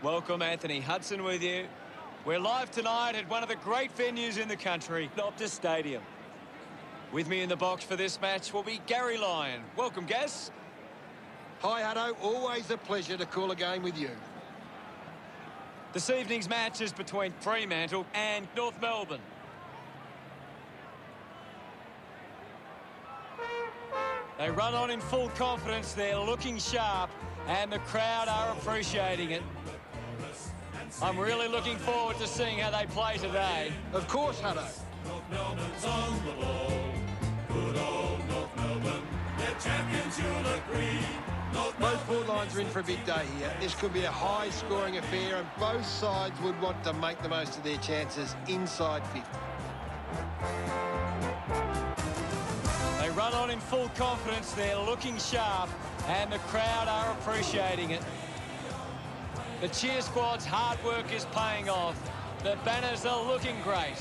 Welcome, Anthony Hudson with you. We're live tonight at one of the great venues in the country, Optus Stadium. With me in the box for this match will be Gary Lyon. Welcome, Gaz. Hi, Hutto. Always a pleasure to call a game with you. This evening's match is between Fremantle and North Melbourne. They run on in full confidence. They're looking sharp, and the crowd are appreciating it. I'm really looking forward to seeing how they play today. Of course, Hutto. North Melbourne's on the ball. Good old North Melbourne. They're champions, you'll agree. Both forward lines are in for a big day here. This could be a high-scoring affair, and both sides would want to make the most of their chances inside 50. They run on in full confidence. They're looking sharp, and the crowd are appreciating it. The cheer squad's hard work is paying off. The banners are looking great.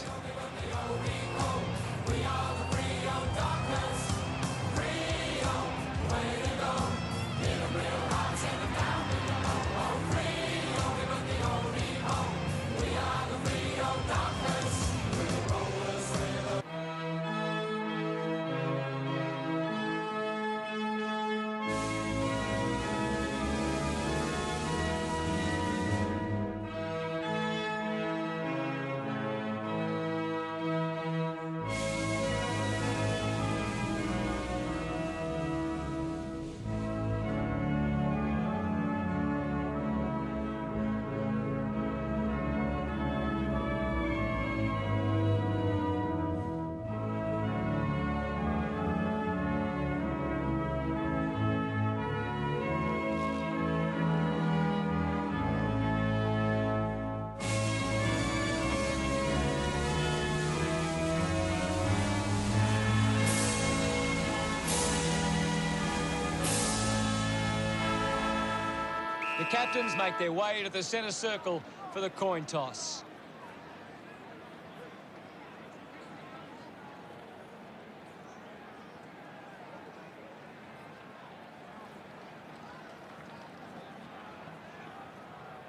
The captains make their way to the centre circle for the coin toss.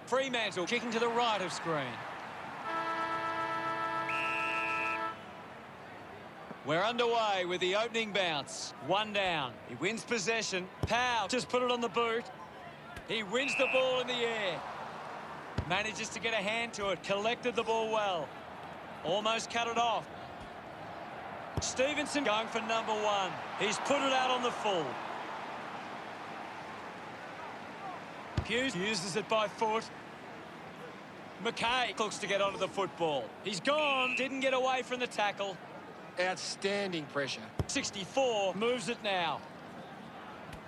Fremantle kicking to the right of screen. We're underway with the opening bounce. One down. He wins possession. Powell just put it on the boot. He wins the ball in the air. Manages to get a hand to it. Collected the ball well. Almost cut it off. Stevenson going for number one. He's put it out on the full. Hughes uses it by foot. McKay looks to get onto the football. He's gone. Didn't get away from the tackle. Outstanding pressure. 64 moves it now.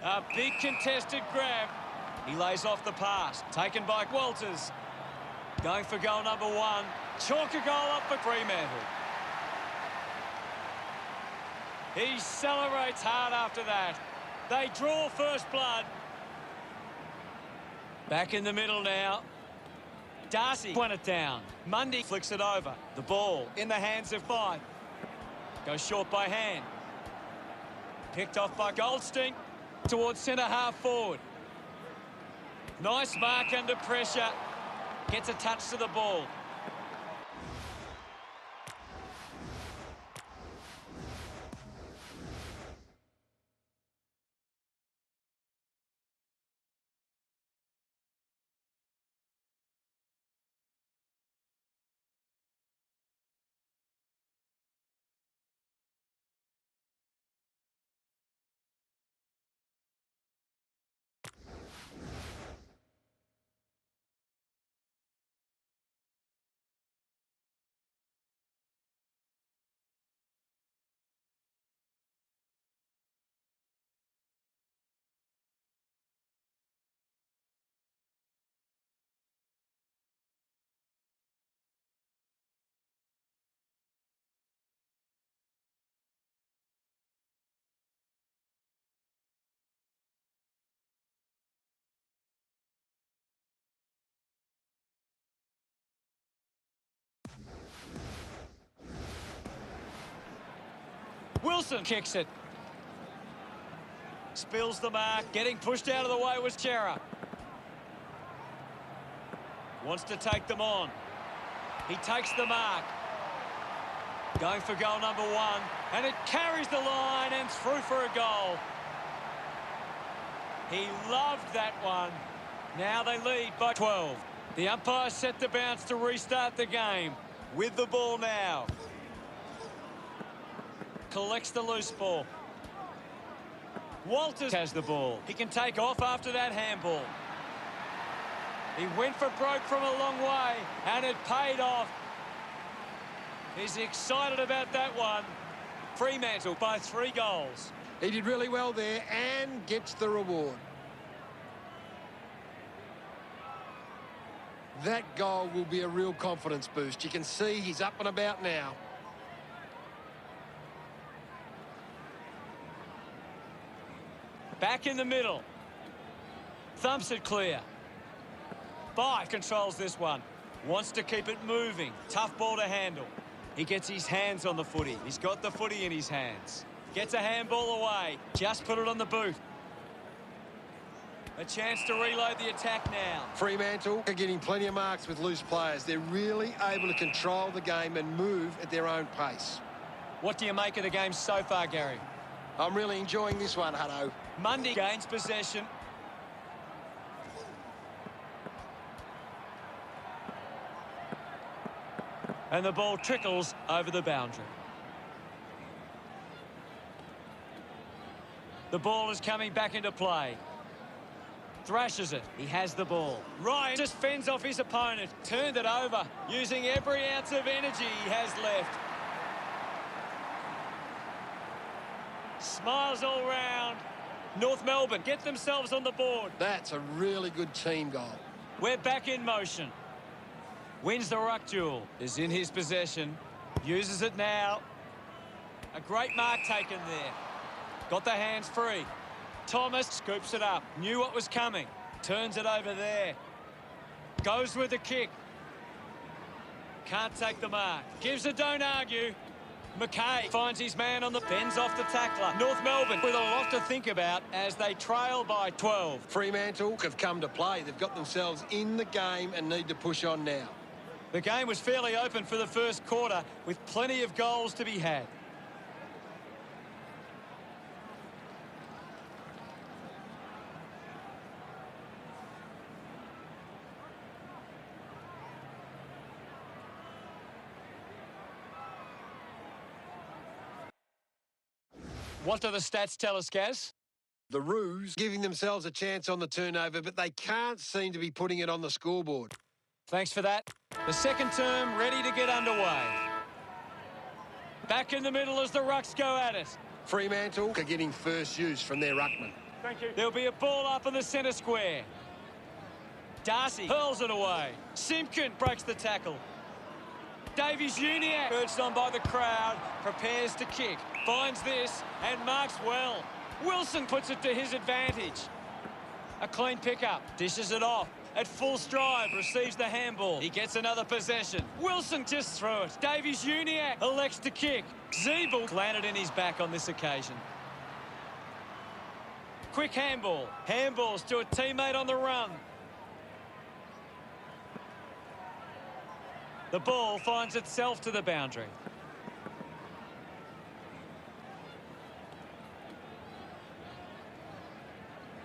A big contested grab. He lays off the pass. Taken by Walters. Going for goal number one. Chalk a goal up for Fremantle. He celebrates hard after that. They draw first blood. Back in the middle now. Darcy won it down. Mundy flicks it over. The ball in the hands of Fine. Goes short by hand. Picked off by Goldstein. Towards centre half forward. Nice mark under pressure. Gets a touch to the ball. Wilson kicks it. Spills the mark. Getting pushed out of the way was Chera. Wants to take them on. He takes the mark. Going for goal number 1. And it carries the line and through for a goal. He loved that one. Now they lead by 12. The umpire set the bounce to restart the game. With the ball now. Collects the loose ball. Walters has the ball. He can take off after that handball. He went for broke from a long way, and it paid off. He's excited about that one. Fremantle by 3 goals. He did really well there and gets the reward. That goal will be a real confidence boost. You can see he's up and about now. Back in the middle. Thumps it clear. Fife controls this one. Wants to keep it moving. Tough ball to handle. He gets his hands on the footy. He's got the footy in his hands. Gets a handball away. Just put it on the boot. A chance to reload the attack now. Fremantle are getting plenty of marks with loose players. They're really able to control the game and move at their own pace. What do you make of the game so far, Gary? I'm really enjoying this one, Hutto. Mundy gains possession. And the ball trickles over the boundary. The ball is coming back into play. Thrashes it. He has the ball. Ryan just fends off his opponent. Turned it over, using every ounce of energy he has left. Smiles all round. North Melbourne get themselves on the board. That's a really good team goal. We're back in motion. Wins the ruck duel. Is in his possession. Uses it now. A great mark taken there. Got the hands free. Thomas scoops it up. Knew what was coming. Turns it over there. Goes with the kick. Can't take the mark. Gives a don't argue. McKay finds his man on the bends off the tackler. North Melbourne with a lot to think about as they trail by 12. Fremantle have come to play. They've got themselves in the game and need to push on now. The game was fairly open for the first quarter with plenty of goals to be had. What do the stats tell us, Gaz? The Roos giving themselves a chance on the turnover, but they can't seem to be putting it on the scoreboard. Thanks for that. The second term ready to get underway. Back in the middle as the Rucks go at it. Fremantle are getting first use from their ruckman. Thank you. There'll be a ball up in the centre square. Darcy hurls it away. Simpkin breaks the tackle. Davies-Uniacke, urged on by the crowd, prepares to kick. Finds this and marks well. Wilson puts it to his advantage. A clean pickup. Dishes it off. At full stride, receives the handball. He gets another possession. Wilson just threw it. Davies-Uniacke elects to kick. Zeeble landed in his back on this occasion. Quick handball. Handballs to a teammate on the run. The ball finds itself to the boundary.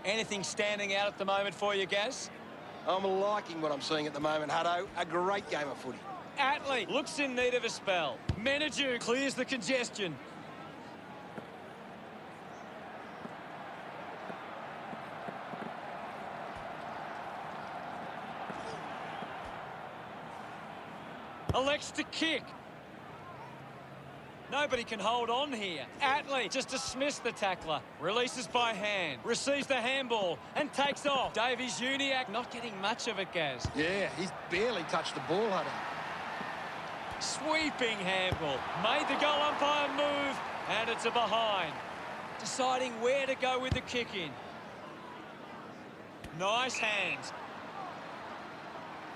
Anything standing out at the moment for you, Gaz? I'm liking what I'm seeing at the moment, Hutto. A great game of footy. Atley looks in need of a spell. Menadue clears the congestion. Elects to kick. Nobody can hold on here. Atley just dismissed the tackler. Releases by hand. Receives the handball and takes off. Davies-Uniacke not getting much of it, Gaz. Yeah, he's barely touched the ball, Hutto. Sweeping handball. Made the goal umpire move and it's a behind. Deciding where to go with the kick in. Nice hands.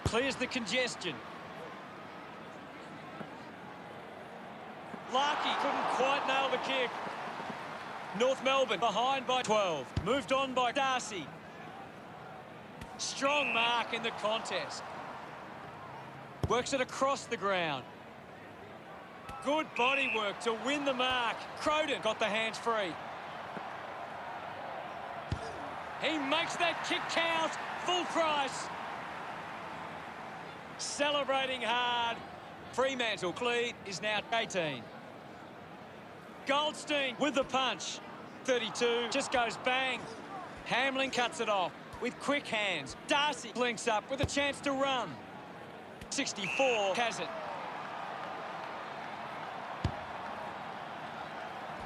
Clears the congestion. Larkey couldn't quite nail the kick. North Melbourne behind by 12. Moved on by Darcy. Strong mark in the contest. Works it across the ground. Good body work to win the mark. Croden got the hands free. He makes that kick count. Full price. Celebrating hard. Fremantle lead is now 18. Goldstein with the punch. 32 just goes bang. Hamlin cuts it off with quick hands. Darcy links up with a chance to run. 64 has it.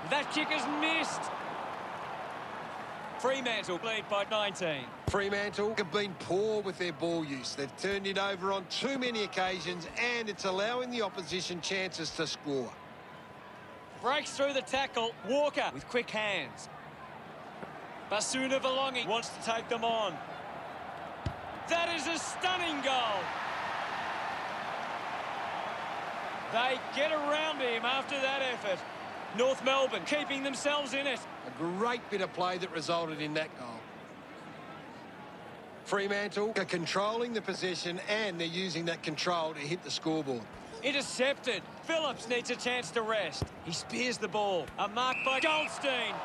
That kick is missed. Fremantle lead by 19. Fremantle have been poor with their ball use. They've turned it over on too many occasions, and it's allowing the opposition chances to score. Breaks through the tackle. Walker with quick hands. Basuna Valongi wants to take them on. That is a stunning goal. They get around him after that effort. North Melbourne keeping themselves in it. A great bit of play that resulted in that goal. Fremantle are controlling the possession, and they're using that control to hit the scoreboard. Intercepted. Phillips needs a chance to rest. He spears the ball. A mark by Goldstein.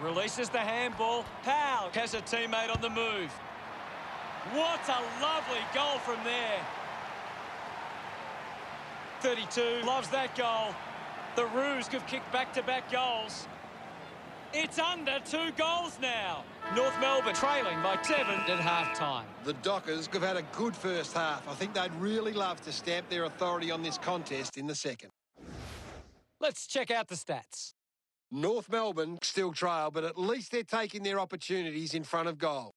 Releases the handball. Powell has a teammate on the move. What a lovely goal from there. 32 loves that goal. The Roos have kicked back-to-back goals. It's under 2 goals now. North Melbourne trailing by 7 at half-time. The Dockers have had a good first half. I think they'd really love to stamp their authority on this contest in the second. Let's check out the stats. North Melbourne still trail, but at least they're taking their opportunities in front of goal.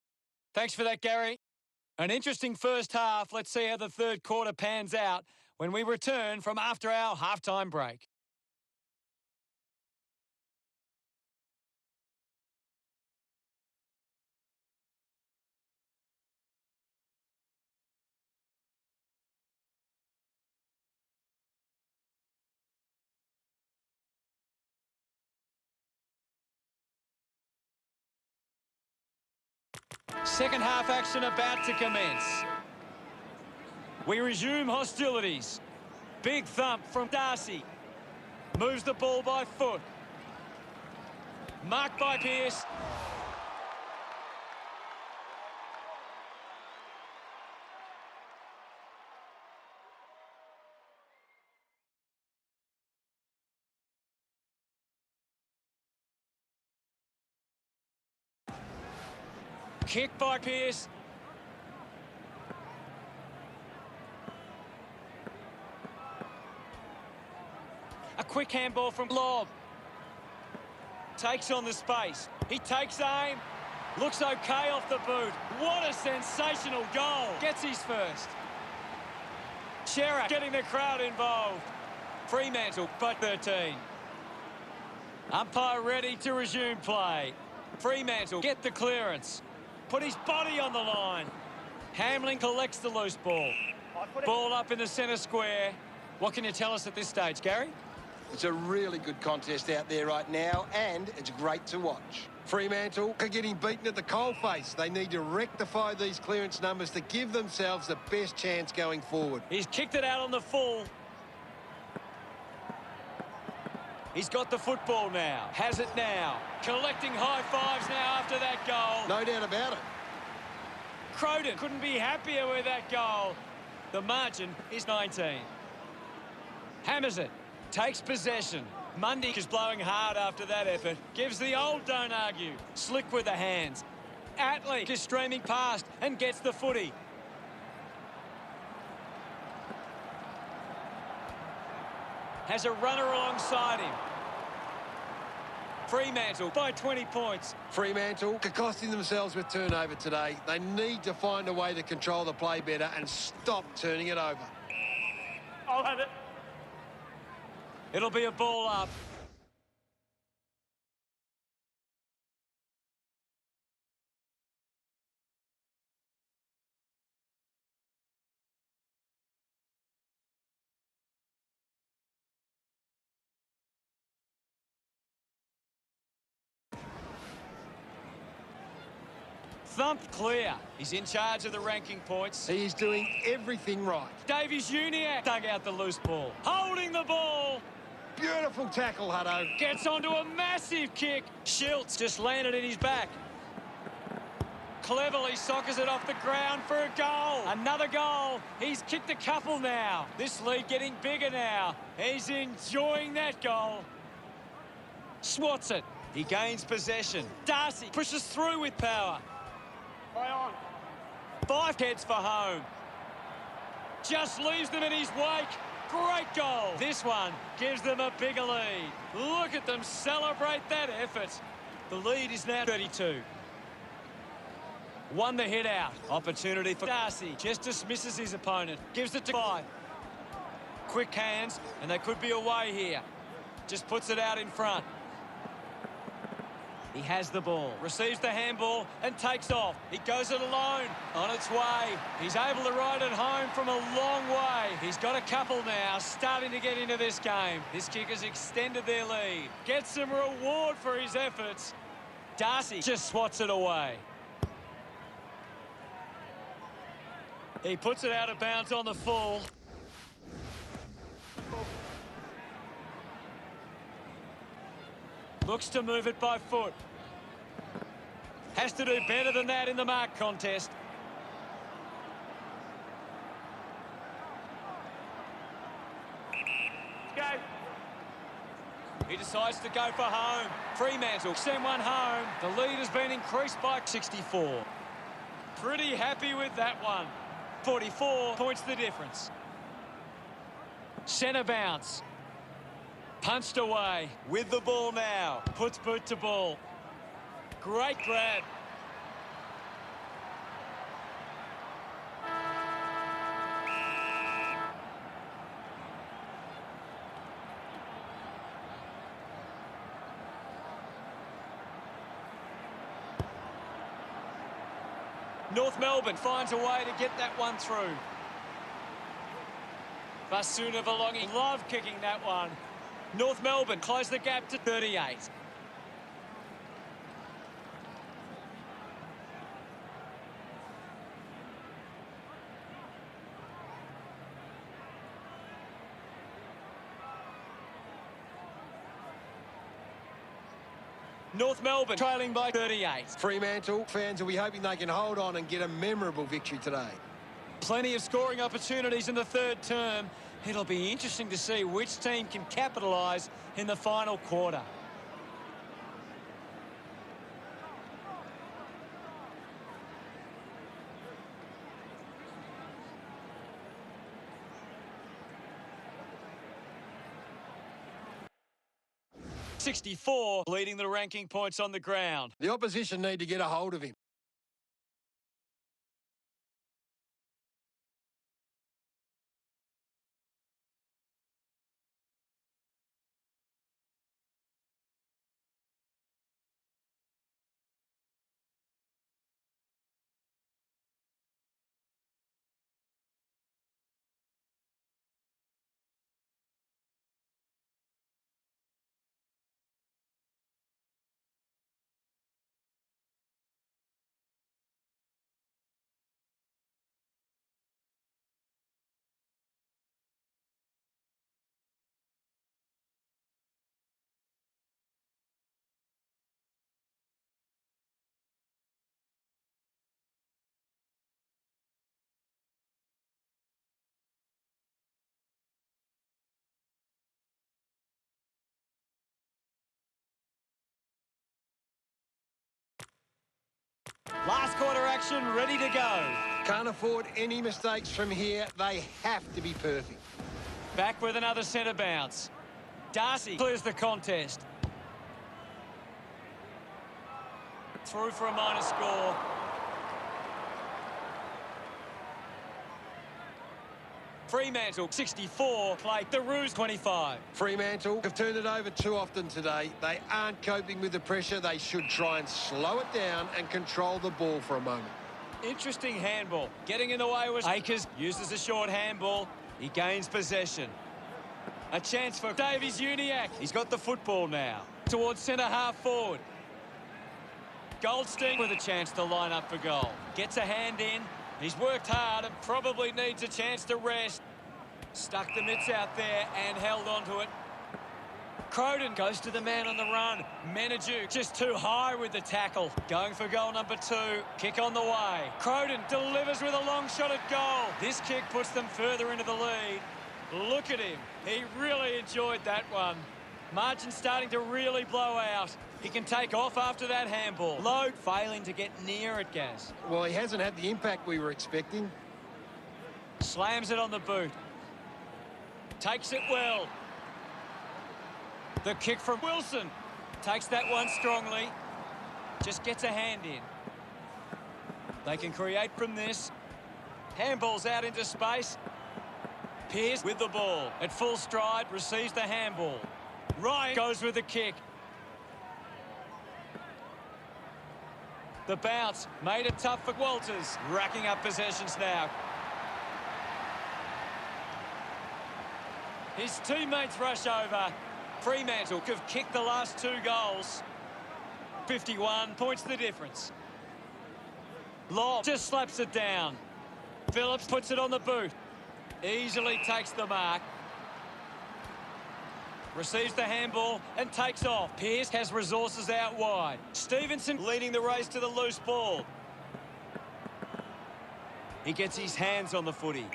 Thanks for that, Gary. An interesting first half. Let's see how the third quarter pans out when we return from after our half-time break. Second half action about to commence. We resume hostilities. Big thump from Darcy. Moves the ball by foot. Marked by Pearce. Kick by Pearce. A quick handball from Lobb. Takes on the space. He takes aim. Looks okay off the boot. What a sensational goal. Gets his first. Shearer getting the crowd involved. Fremantle by 13. Umpire ready to resume play. Fremantle get the clearance. Put his body on the line. Hamlin collects the loose ball. Ball up in the centre square. What can you tell us at this stage, Gary? It's a really good contest out there right now, and it's great to watch. Fremantle are getting beaten at the coalface. They need to rectify these clearance numbers to give themselves the best chance going forward. He's kicked it out on the full. He's got the football now. Has it now. Collecting high fives now after that goal. No doubt about it. Croden couldn't be happier with that goal. The margin is 19. Hammers it. Takes possession. Mundy is blowing hard after that effort. Gives the old don't argue. Slick with the hands. Atley is streaming past and gets the footy. Has a runner alongside him. Fremantle by 20 points. Fremantle are costing themselves with turnover today. They need to find a way to control the play better and stop turning it over. I'll have it. It'll be a ball up. Thumped clear. He's in charge of the ranking points. He's doing everything right. Davies Uniacke dug out the loose ball. Holding the ball. Beautiful tackle, Hutto. Gets onto a massive kick. Schiltz just landed in his back. Cleverly soccers it off the ground for a goal. Another goal. He's kicked a couple now. This lead getting bigger now. He's enjoying that goal. Swats it. He gains possession. Darcy pushes through with power. Play on. 5 heads for home. Just leaves them in his wake. Great goal. This one gives them a bigger lead. Look at them celebrate that effort. The lead is now 32. Won the hit out. Opportunity for Darcy. Just dismisses his opponent. Gives it to 5. Quick hands, and they could be away here. Just puts it out in front. He has the ball, receives the handball and takes off. He goes it alone, on its way. He's able to ride it home from a long way. He's got a couple now, starting to get into this game. This kick has extended their lead. Gets some reward for his efforts. Darcy just swats it away. He puts it out of bounds on the full. Looks to move it by foot. Has to do better than that in the mark contest. Go. He decides to go for home. Fremantle send one home. The lead has been increased by 64. Pretty happy with that one. 44 points the difference. Centre bounce. Punched away with the ball now. Puts boot to ball. Great grab. North Melbourne finds a way to get that one through. Basuna Valongi love kicking that one. North Melbourne close the gap to 38. North Melbourne trailing by 38. Fremantle fans will be hoping they can hold on and get a memorable victory today. Plenty of scoring opportunities in the third term. It'll be interesting to see which team can capitalise in the final quarter. .64 leading the ranking points on the ground. The opposition need to get a hold of him. Last quarter action ready to go. Can't afford any mistakes from here. They have to be perfect. Back with another centre bounce. Darcy clears the contest. Through for a minor score. Fremantle 64, play the Roos 25. Fremantle have turned it over too often today. They aren't coping with the pressure. They should try and slow it down and control the ball for a moment. Interesting handball. Getting in the way was Akers. Uses a short handball. He gains possession. A chance for Davies Uniacke. He's got the football now. Towards centre half forward. Goldstein with a chance to line up for goal. Gets a hand in. He's worked hard and probably needs a chance to rest. Stuck the mitts out there and held onto it. Croden goes to the man on the run. Menadue just too high with the tackle. Going for goal number 2. Kick on the way. Croden delivers with a long shot at goal. This kick puts them further into the lead. Look at him. He really enjoyed that one. Margin starting to really blow out. He can take off after that handball. Lowe failing to get near it, Gaz. Well, he hasn't had the impact we were expecting. Slams it on the boot. Takes it well. The kick from Wilson. Takes that one strongly. Just gets a hand in. They can create from this. Handball's out into space. Pearce with the ball. At full stride, receives the handball. Ryan goes with the kick. The bounce made it tough for Walters. Racking up possessions now. His teammates rush over. Fremantle have kicked the last 2 goals. 51 points the difference. Law just slaps it down. Phillips puts it on the boot. Easily takes the mark. Receives the handball and takes off. Pearce has resources out wide. Stevenson leading the race to the loose ball. He gets his hands on the footy.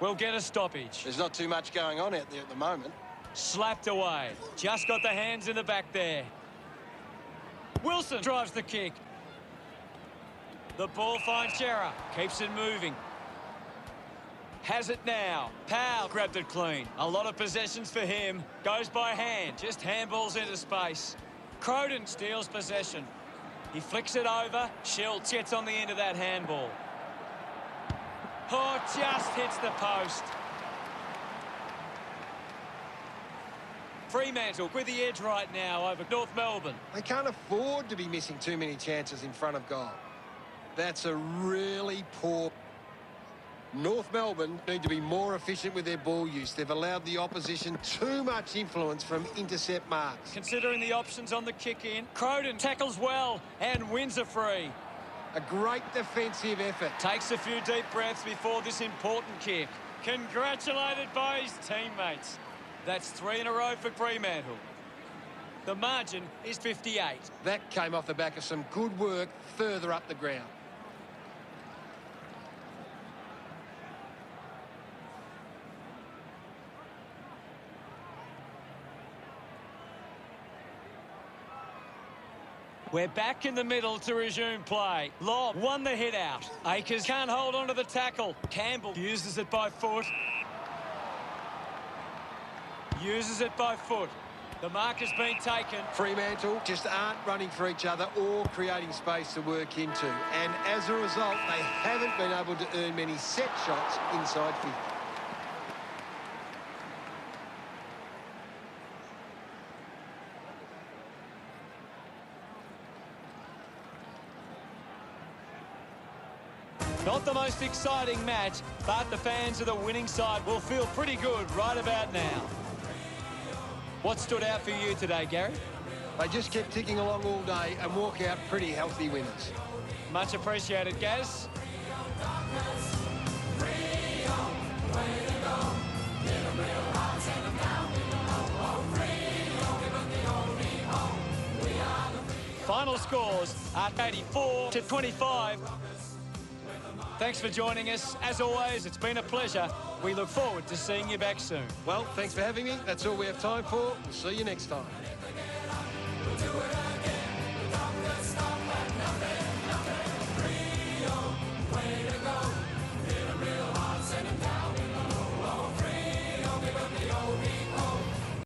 We'll get a stoppage. There's not too much going on out there at the moment. Slapped away. Just got the hands in the back there. Wilson drives the kick. The ball finds Shearer. Keeps it moving. Has it now. Powell grabbed it clean. A lot of possessions for him. Goes by hand. Just handballs into space. Croden steals possession. He flicks it over. Schultz gets on the end of that handball. Oh, just hits the post. Fremantle with the edge right now over North Melbourne. They can't afford to be missing too many chances in front of goal. That's a really poor... North Melbourne need to be more efficient with their ball use. They've allowed the opposition too much influence from intercept marks. Considering the options on the kick-in, Croden tackles well and wins a free. A great defensive effort. Takes a few deep breaths before this important kick. Congratulated by his teammates. That's 3 in a row for Fremantle. The margin is 58. That came off the back of some good work further up the ground. We're back in the middle to resume play. Law won the hit out. Akers can't hold on to the tackle. Campbell uses it by foot. Uses it by foot. The mark has been taken. Fremantle just aren't running for each other or creating space to work into. And as a result, they haven't been able to earn many set shots inside 50. Not the most exciting match, but the fans of the winning side will feel pretty good right about now. What stood out for you today, Gary? They just kept ticking along all day and walk out pretty healthy winners. Much appreciated, Gaz. Final scores are 84-25. Thanks for joining us. As always, it's been a pleasure. We look forward to seeing you back soon. Well, thanks for having me. That's all we have time for. We'll see you next time.